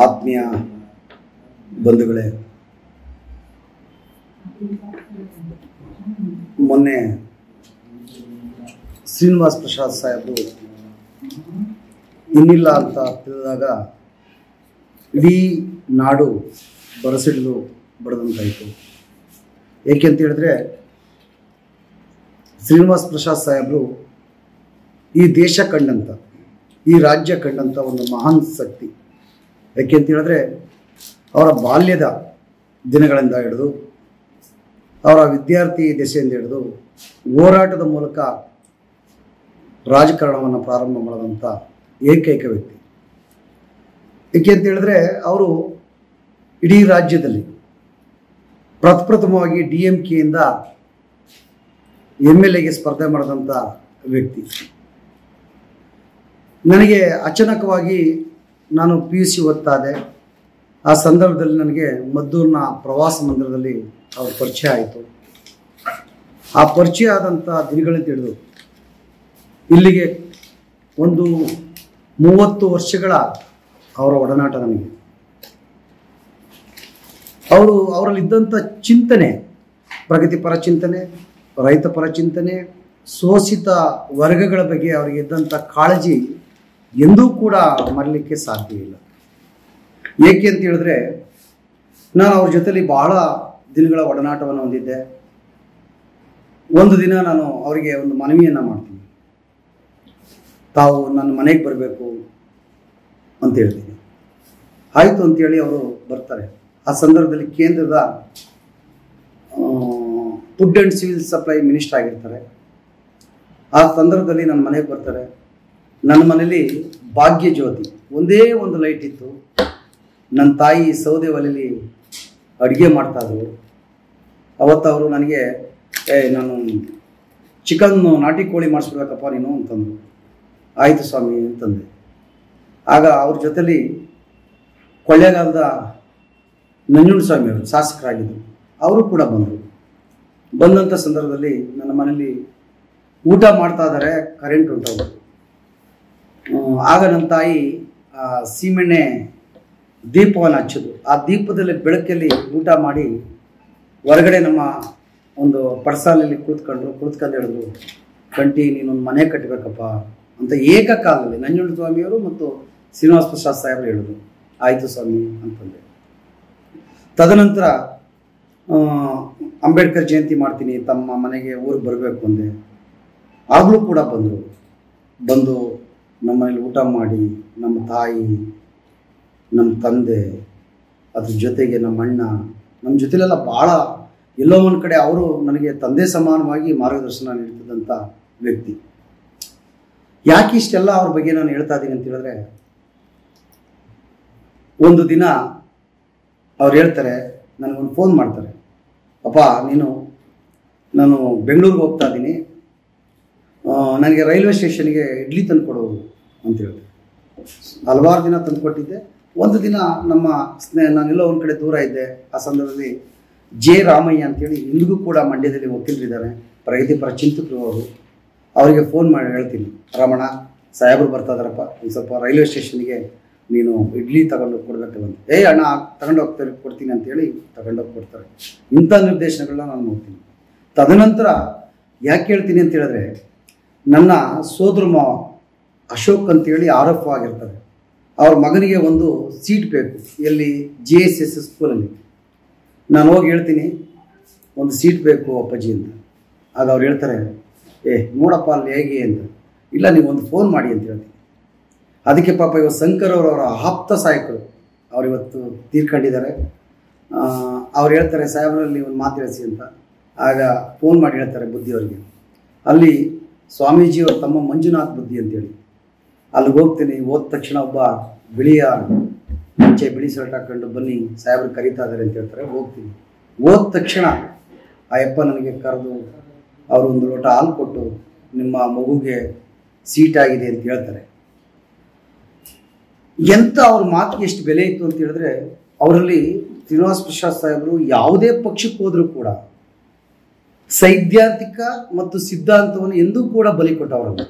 ಆತ್ಮೀಯ ಬಂಧುಗಳೇ, ಮೊನ್ನೆ ಶ್ರೀನಿವಾಸ್ ಪ್ರಸಾದ್ ಸಾಹೇಬರು ಇನ್ನಿಲ್ಲ ಅಂತ ತಿಳಿದಾಗ ಇಡೀ ನಾಡು ಬರಸಿಡಲು ಬಡದಂತಾಯಿತು. ಏಕೆಂತ ಹೇಳಿದ್ರೆ, ಶ್ರೀನಿವಾಸ್ ಪ್ರಸಾದ್ ಸಾಹೇಬರು ಈ ದೇಶ ಕಂಡಂಥ, ಈ ರಾಜ್ಯ ಕಂಡಂಥ ಒಂದು ಮಹಾನ್ ಶಕ್ತಿ. ಯಾಕೆಂತ ಹೇಳಿದ್ರೆ, ಅವರ ಬಾಲ್ಯದ ದಿನಗಳಿಂದ ಹಿಡಿದು, ಅವರ ವಿದ್ಯಾರ್ಥಿ ದೆಸೆಯಿಂದ ಹಿಡಿದು ಹೋರಾಟದ ಮೂಲಕ ರಾಜಕಾರಣವನ್ನು ಪ್ರಾರಂಭ ಮಾಡಿದಂಥ ಏಕೈಕ ವ್ಯಕ್ತಿ. ಏಕೆ ಅಂತ ಹೇಳಿದ್ರೆ, ಅವರು ಇಡೀ ರಾಜ್ಯದಲ್ಲಿ ಪ್ರಪ್ರಥಮವಾಗಿ DMKಯಿಂದ MLAಗೆ ಸ್ಪರ್ಧೆ ಮಾಡಿದಂಥ ವ್ಯಕ್ತಿ. ನನಗೆ ಅಚಾನಕವಾಗಿ ನಾನು PUC ಓದ್ತಾಯಿದ್ದೆ. ಆ ಸಂದರ್ಭದಲ್ಲಿ ನನಗೆ ಮದ್ದೂರಿನ ಪ್ರವಾಸ ಮಂದಿರದಲ್ಲಿ ಅವ್ರ ಪರಿಚಯ ಆಯಿತು. ಆ ಪರಿಚಯ ಆದಂಥ ದಿನಗಳಿಂದ ಹಿಡಿದು ಇಲ್ಲಿಗೆ ಒಂದು 30 ವರ್ಷಗಳ ಅವರ ಒಡನಾಟ ನನಗೆ. ಅವರಲ್ಲಿದ್ದಂಥ ಚಿಂತನೆ, ಪ್ರಗತಿಪರ ಚಿಂತನೆ, ರೈತಪರ ಚಿಂತನೆ, ಶೋಷಿತ ವರ್ಗಗಳ ಬಗ್ಗೆ ಅವರಿಗೆ ಇದ್ದಂಥ ಕಾಳಜಿ ಎಂದೂ ಕೂಡ ಮರಲಿಕ್ಕೆ ಸಾಧ್ಯವಿಲ್ಲ. ಏಕೆ ಅಂತ ಹೇಳಿದ್ರೆ, ನಾನು ಅವ್ರ ಜೊತೆಲಿ ಬಹಳ ದಿನಗಳ ಒಡನಾಟವನ್ನು ಹೊಂದಿದ್ದೆ. ಒಂದು ದಿನ ನಾನು ಅವರಿಗೆ ಒಂದು ಮನವಿಯನ್ನು ಮಾಡ್ತೀನಿ, ತಾವು ನನ್ನ ಮನೆಗೆ ಬರಬೇಕು ಅಂತ ಹೇಳ್ತೀನಿ. ಆಯಿತು ಅಂತೇಳಿ ಅವರು ಬರ್ತಾರೆ. ಆ ಸಂದರ್ಭದಲ್ಲಿ ಕೇಂದ್ರದ food and civil supply minister ಆಗಿರ್ತಾರೆ. ಆ ಸಂದರ್ಭದಲ್ಲಿ ನನ್ನ ಮನೆಗೆ ಬರ್ತಾರೆ. ನನ್ನ ಮನೇಲಿ ಭಾಗ್ಯ ಜ್ಯೋತಿ ಒಂದೇ ಒಂದು ಲೈಟ್ ಇತ್ತು. ನನ್ನ ತಾಯಿ ಸೌದೆ ಒಲೆಯಲ್ಲಿ ಅಡುಗೆ ಮಾಡ್ತಾಯಿದ್ರು. ಅವತ್ತು ಅವರು ನನಗೆ ನಾನು ಚಿಕನ್ ನಾಟಿ ಕೋಳಿ ಮಾಡಿಸ್ಬಿಡ್ಬೇಕಪ್ಪ ನೀನು ಅಂತಂದರು. ಆಯಿತು ಸ್ವಾಮಿ ಅಂತಂದೆ. ಆಗ ಅವ್ರ ಜೊತೆಲಿ ಕೊಳ್ಳೇಗಾಲದ ನಂಜುಂಡಸ್ವಾಮಿ ಅವರು ಶಾಸಕರಾಗಿದ್ದರು. ಅವರು ಕೂಡ ಬಂದರು. ಬಂದಂಥ ಸಂದರ್ಭದಲ್ಲಿ ನನ್ನ ಮನೇಲಿ ಊಟ ಮಾಡ್ತಾ ಇದ್ದಾರೆ, ಕರೆಂಟ್ ಉಂಟಾಗೋದು. ಆಗ ನನ್ನ ತಾಯಿ ಸೀಮೆಣ್ಣೆ ದೀಪವನ್ನು ಹಚ್ಚೋದು. ಆ ದೀಪದಲ್ಲಿ ಬೆಳಕಲ್ಲಿ ಊಟ ಮಾಡಿ ಹೊರಗಡೆ ನಮ್ಮ ಒಂದು ಪಡಸಾಲಲ್ಲಿ ಕುಳಿತ್ಕೊಂಡು ಹೇಳಿದ್ರು, ಕಂಟಿ ನೀನೊಂದು ಮನೆ ಕಟ್ಟಬೇಕಪ್ಪ ಅಂತ ಏಕಕಾಲದಲ್ಲಿ ನಂಜುಂಡಸ್ವಾಮಿಯವರು ಮತ್ತು ಶ್ರೀನಿವಾಸ್ ಪ್ರಸಾದ್ ಸಾಹೇಬರು ಹೇಳಿದ್ರು. ಆಯಿತು ಸ್ವಾಮಿ ಅಂತಂದೆ. ತದನಂತರ ಅಂಬೇಡ್ಕರ್ ಜಯಂತಿ ಮಾಡ್ತೀನಿ, ತಮ್ಮ ಮನೆಗೆ ಊರಿಗೆ ಬರಬೇಕು ಅಂದೆ. ಆಗಲೂ ಕೂಡ ಬಂದು ನಮ್ಮ ಮನೇಲಿ ಊಟ ಮಾಡಿ, ನಮ್ಮ ತಾಯಿ, ನಮ್ಮ ತಂದೆ, ಅದ್ರ ಜೊತೆಗೆ ನಮ್ಮ ಅಣ್ಣ, ನಮ್ಮ ಜೊತೆಲೆಲ್ಲ ಭಾಳ ಎಲ್ಲೋ ಒಂದು ಕಡೆ ಅವರು ನನಗೆ ತಂದೆ ಸಮಾನವಾಗಿ ಮಾರ್ಗದರ್ಶನ ನೀಡ್ತಿದ್ದಂಥ ವ್ಯಕ್ತಿ. ಯಾಕೆ ಇಷ್ಟೆಲ್ಲ ಅವ್ರ ಬಗ್ಗೆ ನಾನು ಹೇಳ್ತಾ ಇದ್ದೀನಿ ಅಂತ ಹೇಳಿದ್ರೆ, ಒಂದು ದಿನ ಅವ್ರು ಹೇಳ್ತಾರೆ, ನನಗೊಂದು ಫೋನ್ ಮಾಡ್ತಾರೆ, ಅಪ್ಪ ನಾನು ಬೆಂಗಳೂರಿಗೆ ಹೋಗ್ತಾ ಇದ್ದೀನಿ, ನನಗೆ ರೈಲ್ವೆ ಸ್ಟೇಷನ್ಗೆ ಇಡ್ಲಿ ತಂದುಕೊಡು ಅಂತ ಹೇಳ್ತಾರೆ. ಹಲವಾರು ದಿನ ತಂದುಕೊಟ್ಟಿದ್ದೆ. ಒಂದು ದಿನ ನಾನೆಲ್ಲೋ ಒಂದು ಕಡೆ ದೂರ ಇದ್ದೆ. ಆ ಸಂದರ್ಭದಲ್ಲಿ ಜೆ ರಾಮಯ್ಯ ಅಂತೇಳಿ ಇಂದಿಗೂ ಕೂಡ ಮಂಡ್ಯದಲ್ಲಿ ವಕೀಲರಿದ್ದಾರೆ, ಪ್ರಗತಿಪರ ಚಿಂತಕರು ಅವರು. ಅವರಿಗೆ ಫೋನ್ ಮಾಡಿ ಹೇಳ್ತೀನಿ, ರಮಣ ಸಾಹೇಬರು ಬರ್ತಾ ಇದ್ದಾರಪ್ಪ, ಒಂದು ಸ್ವಲ್ಪ ರೈಲ್ವೆ ಸ್ಟೇಷನ್ಗೆ ನೀನು ಇಡ್ಲಿ ತಗೊಂಡೋಗಿ ಕೊಡಬೇಕು ಅಂತ. ಅಣ್ಣ ತಗೊಂಡೋಗ್ತಾರೆ, ಕೊಡ್ತೀನಿ ಅಂತೇಳಿ ತಗೊಂಡೋಗಿ ಕೊಡ್ತಾರೆ. ಇಂಥ ನಿರ್ದೇಶನಗಳನ್ನ ನಾನು ನೋಡ್ತೀನಿ. ತದನಂತರ ಯಾಕೆ ಹೇಳ್ತೀನಿ ಅಂತ ಹೇಳಿದ್ರೆ, ನನ್ನ ಸೋದರ ಮಾವ ಅಶೋಕ್ ಅಂತೇಳಿ RF ಆಗಿರ್ತಾರೆ. ಅವ್ರ ಮಗನಿಗೆ ಒಂದು ಸೀಟ್ ಬೇಕು, ಎಲ್ಲಿ JSS ಸ್ಕೂಲಲ್ಲಿ. ನಾನು ಹೋಗಿ ಹೇಳ್ತೀನಿ, ಒಂದು ಸೀಟ್ ಬೇಕು ಅಪ್ಪಾಜಿ ಅಂತ. ಆಗ ಅವ್ರು ಹೇಳ್ತಾರೆ, ನೋಡಪ್ಪ ಅಲ್ಲಿ ಹೇಗೆ ಅಂತ. ಇಲ್ಲ, ನೀವು ಒಂದು ಫೋನ್ ಮಾಡಿ ಅಂತ ಹೇಳ್ತೀನಿ. ಅದಕ್ಕೆ ಪಾಪ ಇವತ್ತು ಶಂಕರ್ ಅವರ ಆಪ್ತ ಸಹಾಯಕರು ಅವ್ರು ಇವತ್ತು ತೀರ್ಕೊಂಡಿದ್ದಾರೆ. ಅವ್ರು ಹೇಳ್ತಾರೆ, ಸಾಹೇಬರಲ್ಲಿ ಒಂದು ಮಾತು ಹೇಳಿಸಿ ಅಂತ. ಆಗ ಫೋನ್ ಮಾಡಿ ಹೇಳ್ತಾರೆ ಬುದ್ಧಿಯವರಿಗೆ, ಅಲ್ಲಿ ಸ್ವಾಮೀಜಿಯವ್ರ ತಮ್ಮ ಮಂಜುನಾಥ್ ಬುದ್ಧಿ ಅಂತೇಳಿ. ಅಲ್ಲಿಗೆ ಹೋಗ್ತೀನಿ. ಹೋದ ತಕ್ಷಣ ಒಬ್ಬ ಬಿಳಿ ಶರ್ಟ್ ಹಾಕೊಂಡು, ಬನ್ನಿ ಸಾಹೇಬ್ರು ಕರೀತಾ ಇದ್ದಾರೆ ಅಂತ ಹೇಳ್ತಾರೆ. ಹೋಗ್ತೀನಿ. ಹೋದ ತಕ್ಷಣ ಆ ಯಪ್ಪ ನನಗೆ ಕರೆದು ಅವರು ಒಂದು ಲೋಟ ಹಾಲು ಕೊಟ್ಟು, ನಿಮ್ಮ ಮಗುಗೆ ಸೀಟ್ ಆಗಿದೆ ಅಂತ ಹೇಳ್ತಾರೆ. ಎಂಥ ಅವ್ರ ಮಾತಿಗೆ ಎಷ್ಟು ಬೆಲೆ ಇತ್ತು ಅಂತ ಹೇಳಿದ್ರೆ, ಅವರಲ್ಲಿ ಶ್ರೀನಿವಾಸ್ ಪ್ರಸಾದ್ ಸಾಹೇಬರು ಯಾವುದೇ ಪಕ್ಷಕ್ಕೆ ಹೋದರೂ ಕೂಡ ಸೈದ್ಧಾಂತಿಕ ಮತ್ತು ಸಿದ್ಧಾಂತವನ್ನು ಎಂದೂ ಕೂಡ ಬಲಿ ಕೊಟ್ಟವರಲ್ಲ.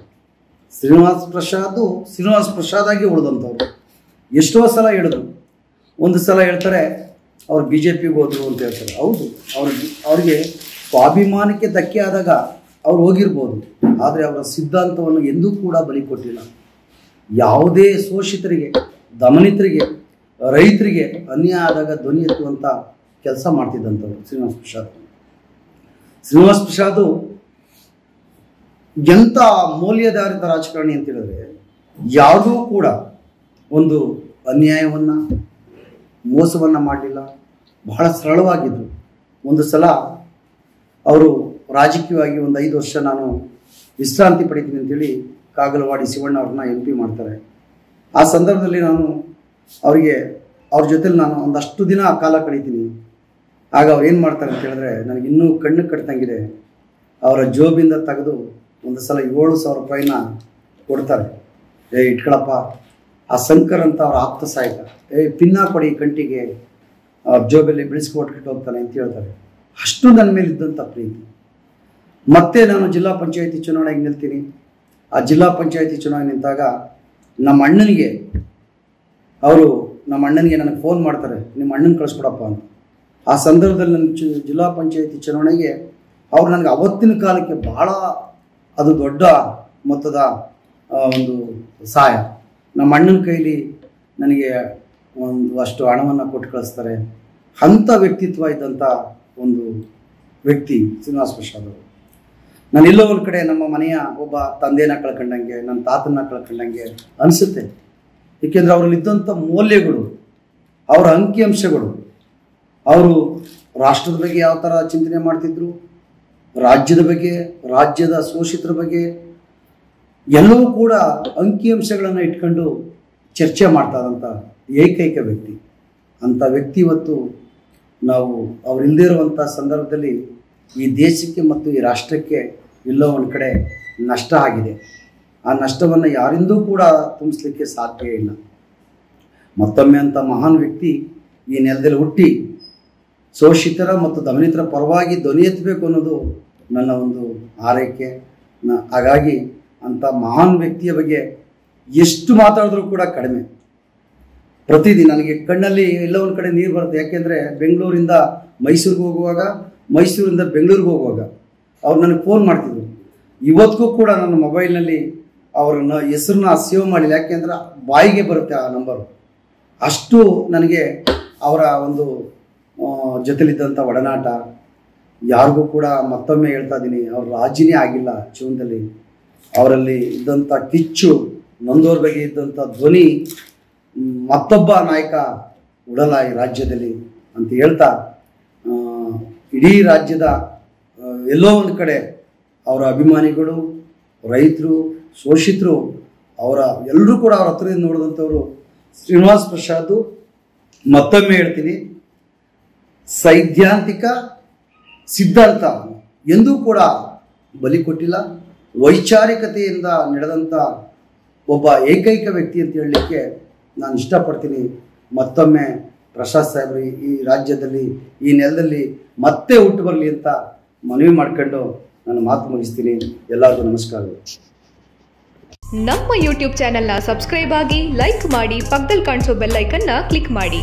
ಶ್ರೀನಿವಾಸ್ ಪ್ರಸಾದ್ ಆಗಿ ಉಳಿದಂಥವ್ರು. ಎಷ್ಟೋ ಸಲ ಹೇಳಿದ್ರು, ಒಂದು ಸಲ ಹೇಳ್ತಾರೆ ಅವ್ರು BJPಗೆ ಹೋದ್ರು ಅಂತ ಹೇಳ್ತಾರೆ. ಹೌದು, ಅವ್ರಿಗೆ ಸ್ವಾಭಿಮಾನಕ್ಕೆ ಧಕ್ಕೆ ಆದಾಗ ಅವ್ರು ಹೋಗಿರ್ಬೋದು, ಆದರೆ ಅವರ ಸಿದ್ಧಾಂತವನ್ನು ಎಂದೂ ಕೂಡ ಬಲಿ ಕೊಟ್ಟಿಲ್ಲ. ಯಾವುದೇ ಶೋಷಿತರಿಗೆ, ದಮನಿತರಿಗೆ, ರೈತರಿಗೆ ಅನ್ಯಾಯ ಆದಾಗ ಧ್ವನಿ ಎತ್ತುವಂಥ ಕೆಲಸ ಮಾಡ್ತಿದ್ದಂಥವ್ರು ಶ್ರೀನಿವಾಸ್ ಪ್ರಸಾದ್ ಎಂಥ ಮೌಲ್ಯಾಧಾರಿತ ರಾಜಕಾರಣಿ ಅಂತ ಹೇಳಿದ್ರೆ, ಯಾವುದೂ ಕೂಡ ಒಂದು ಅನ್ಯಾಯವನ್ನು, ಮೋಸವನ್ನು ಮಾಡಲಿಲ್ಲ, ಬಹಳ ಸರಳವಾಗಿದ್ದರು. ಒಂದು ಸಲ ಅವರು ರಾಜಕೀಯವಾಗಿ ಒಂದು 5 ವರ್ಷ ನಾನು ವಿಶ್ರಾಂತಿ ಪಡಿತೀನಿ ಅಂತೇಳಿ ಕಾಗಲವಾಡಿ ಶಿವಣ್ಣ ಅವ್ರನ್ನ MP ಮಾಡ್ತಾರೆ. ಆ ಸಂದರ್ಭದಲ್ಲಿ ನಾನು ಅವ್ರ ಜೊತೆಲಿ ನಾನು ಒಂದಷ್ಟು ದಿನ ಕಾಲ ಕಳೀತೀನಿ. ಆಗ ಅವ್ರು ಏನು ಮಾಡ್ತಾರೆ ಅಂತ ಹೇಳಿದ್ರೆ, ನನಗೆ ಇನ್ನೂ ಕಣ್ಣು ಕಟ್ತಂಗಿದೆ. ಅವರ ಜೋಬಿಂದ ತೆಗೆದು ಒಂದು ಸಲ 7,000 ರೂಪಾಯಿನ ಕೊಡ್ತಾರೆ. ಇಟ್ಕೊಳಪ್ಪ, ಆ ಶಂಕರ್ ಅಂತ ಅವ್ರ ಆಪ್ತ ಸಹಾಯಕ, ಪಿನ್ನ ಕೊಡಿ ಕಂಟಿಗೆ, ಜೋಬಲ್ಲಿ ಬಿಳಿಸ್ಕೊಟ್ಬಿಟ್ಟು ಹೋಗ್ತಾನೆ ಅಂತ ಹೇಳ್ತಾರೆ. ಅಷ್ಟು ನನ್ನ ಮೇಲೆ ಇದ್ದಂಥ ಪ್ರೀತಿ. ಮತ್ತೆ ನಾನು ಜಿಲ್ಲಾ ಪಂಚಾಯತಿ ಚುನಾವಣೆಗೆ ನಿಲ್ತೀನಿ. ಆ ಜಿಲ್ಲಾ ಪಂಚಾಯತಿ ಚುನಾವಣೆ ನಿಂತಾಗ ನಮ್ಮ ಅಣ್ಣನಿಗೆ ನನಗೆ ಫೋನ್ ಮಾಡ್ತಾರೆ, ನಿಮ್ಮ ಅಣ್ಣನ ಕಳಿಸ್ಕೊಡಪ್ಪ ಅಂತ. ಆ ಸಂದರ್ಭದಲ್ಲಿ ನನ್ನ ಜಿಲ್ಲಾ ಪಂಚಾಯತಿ ಚುನಾವಣೆಗೆ ಅವ್ರು ನನಗೆ ಅವತ್ತಿನ ಕಾಲಕ್ಕೆ ಬಹಳ ಅದು ದೊಡ್ಡ ಮೊತ್ತದ ಒಂದು ಸಹಾಯ. ನಮ್ಮ ಅಣ್ಣನ ಕೈಲಿ ನನಗೆ ಅಷ್ಟು ಹಣವನ್ನು ಕೊಟ್ಟು ಕಳಿಸ್ತಾರೆ. ಅಂಥ ವ್ಯಕ್ತಿತ್ವ ಇದ್ದಂಥ ಒಂದು ವ್ಯಕ್ತಿ ಶ್ರೀನಿವಾಸ್ ಪ್ರಸಾದ್ ಅವರು. ನಾನು ಎಲ್ಲೋ ಒಂದು ಕಡೆ ನಮ್ಮ ಮನೆಯ ಒಬ್ಬ ತಂದೆನ ಕಳ್ಕೊಂಡಂಗೆ, ನನ್ನ ತಾತನ ಕಳ್ಕೊಂಡಂಗೆ ಅನಿಸುತ್ತೆ. ಏಕೆಂದರೆ ಅವರಲ್ಲಿದ್ದಂಥ ಮೌಲ್ಯಗಳು, ಅವರ ಅಂಕಿಅಂಶಗಳು, ಅವರು ರಾಷ್ಟ್ರದ ಬಗ್ಗೆ ಯಾವ ಥರ ಚಿಂತನೆ ಮಾಡ್ತಿದ್ರು, ರಾಜ್ಯದ ಬಗ್ಗೆ, ರಾಜ್ಯದ ಶೋಷಿತರ ಬಗ್ಗೆ ಎಲ್ಲವೂ ಕೂಡ ಅಂಕಿಅಂಶಗಳನ್ನು ಇಟ್ಕೊಂಡು ಚರ್ಚೆ ಮಾಡ್ತಾ ಇದ್ದಂಥ ಏಕೈಕ ವ್ಯಕ್ತಿ. ಅಂಥ ವ್ಯಕ್ತಿ ಇವತ್ತು ನಾವು ಅವರಿಲ್ಲದೇ ಇರುವಂಥ ಸಂದರ್ಭದಲ್ಲಿ ಈ ದೇಶಕ್ಕೆ ಮತ್ತು ಈ ರಾಷ್ಟ್ರಕ್ಕೆ ಎಲ್ಲೋ ಒಂದು ಕಡೆ ನಷ್ಟ ಆಗಿದೆ. ಆ ನಷ್ಟವನ್ನು ಯಾರಿಂದೂ ಕೂಡ ತುಂಬಿಸ್ಲಿಕ್ಕೆ ಸಾಧ್ಯ ಇಲ್ಲ. ಮತ್ತೊಮ್ಮೆ ಅಂಥ ಮಹಾನ್ ವ್ಯಕ್ತಿ ಈ ನೆಲದಲ್ಲಿ ಹುಟ್ಟಿ ಶೋಷಿತರ ಮತ್ತು ದಮನಿತರ ಪರವಾಗಿ ಧ್ವನಿ ಎತ್ತಬೇಕು ಅನ್ನೋದು ನನ್ನ ಒಂದು ಆರೈಕೆ. ಹಾಗಾಗಿ ಅಂಥ ಮಹಾನ್ ವ್ಯಕ್ತಿಯ ಬಗ್ಗೆ ಎಷ್ಟು ಮಾತಾಡಿದ್ರೂ ಕೂಡ ಕಡಿಮೆ. ಪ್ರತಿದಿನ ನನಗೆ ಕಣ್ಣಲ್ಲಿ ಎಲ್ಲ ಒಂದು ಕಡೆ ನೀರು ಬರುತ್ತೆ. ಯಾಕೆಂದರೆ ಬೆಂಗಳೂರಿಂದ ಮೈಸೂರಿಗೆ ಹೋಗುವಾಗ, ಮೈಸೂರಿಂದ ಬೆಂಗಳೂರಿಗೆ ಹೋಗುವಾಗ ಅವ್ರು ನನಗೆ ಫೋನ್ ಮಾಡ್ತಿದ್ರು. ಇವತ್ತಿಗೂ ಕೂಡ ನನ್ನ ಮೊಬೈಲ್ನಲ್ಲಿ ಅವರನ್ನ ಹೆಸರನ್ನ ಸೇವ್ ಮಾಡಿಲ್ಲ. ಯಾಕೆಂದ್ರೆ ಬಾಯಿಗೆ ಬರುತ್ತೆ ಆ ನಂಬರು. ಅಷ್ಟು ನನಗೆ ಅವರ ಒಂದು ಜೊತೆಲಿದ್ದಂಥ ಒಡನಾಟ. ಯಾರಿಗೂ ಕೂಡ ಮತ್ತೊಮ್ಮೆ ಹೇಳ್ತಾ ಇದ್ದೀನಿ, ಅವ್ರ ರಾಜಿನೇ ಆಗಿಲ್ಲ ಜೀವನದಲ್ಲಿ. ಅವರಲ್ಲಿ ಇದ್ದಂಥ ಕಿಚ್ಚು, ನೊಂದೋರ್ ಬಗ್ಗೆ ಇದ್ದಂಥ ಧ್ವನಿ ಮತ್ತೊಬ್ಬ ನಾಯಕ ಉಡಲ್ಲ ಈ ರಾಜ್ಯದಲ್ಲಿ ಅಂತ ಹೇಳ್ತಾ, ಇಡೀ ರಾಜ್ಯದ ಎಲ್ಲೋ ಒಂದು ಕಡೆ ಅವರ ಅಭಿಮಾನಿಗಳು, ರೈತರು, ಶೋಷಿತರು, ಎಲ್ಲರೂ ಕೂಡ ಅವ್ರ ಹತ್ರದಿಂದ ನೋಡಿದಂಥವ್ರು ಶ್ರೀನಿವಾಸ್ ಪ್ರಸಾದ್. ಮತ್ತೊಮ್ಮೆ ಹೇಳ್ತೀನಿ, ಸೈದ್ಧಾಂತಿಕ ಸಿದ್ಧಾಂತ ಎಂದೂ ಕೂಡ ಬಲಿ ಕೊಟ್ಟಿಲ್ಲ. ವೈಚಾರಿಕತೆಯಿಂದ ನಡೆದಂಥ ಒಬ್ಬ ಏಕೈಕ ವ್ಯಕ್ತಿ ಅಂತ ಹೇಳಲಿಕ್ಕೆ ನಾನು ಇಷ್ಟಪಡ್ತೀನಿ. ಮತ್ತೊಮ್ಮೆ ಪ್ರಸಾದ್ ಸಾಹೇಬರು ಈ ರಾಜ್ಯದಲ್ಲಿ, ಈ ನೆಲದಲ್ಲಿ ಮತ್ತೆ ಹುಟ್ಟು ಬರಲಿ ಅಂತ ಮನವಿ ಮಾಡ್ಕೊಂಡು ನಾನು ಮಾತು ಮುಗಿಸ್ತೀನಿ. ಎಲ್ಲರಿಗೂ ನಮಸ್ಕಾರಗಳು. ನಮ್ಮ ಯೂಟ್ಯೂಬ್ ಚಾನೆಲ್ನ ಸಬ್ಸ್ಕ್ರೈಬ್ ಆಗಿ, ಲೈಕ್ ಮಾಡಿ, ಪಕ್ಕದಲ್ಲಿ ಕಾಣಿಸೋ ಬೆಲ್ ಐಕನ್ನ ಕ್ಲಿಕ್ ಮಾಡಿ.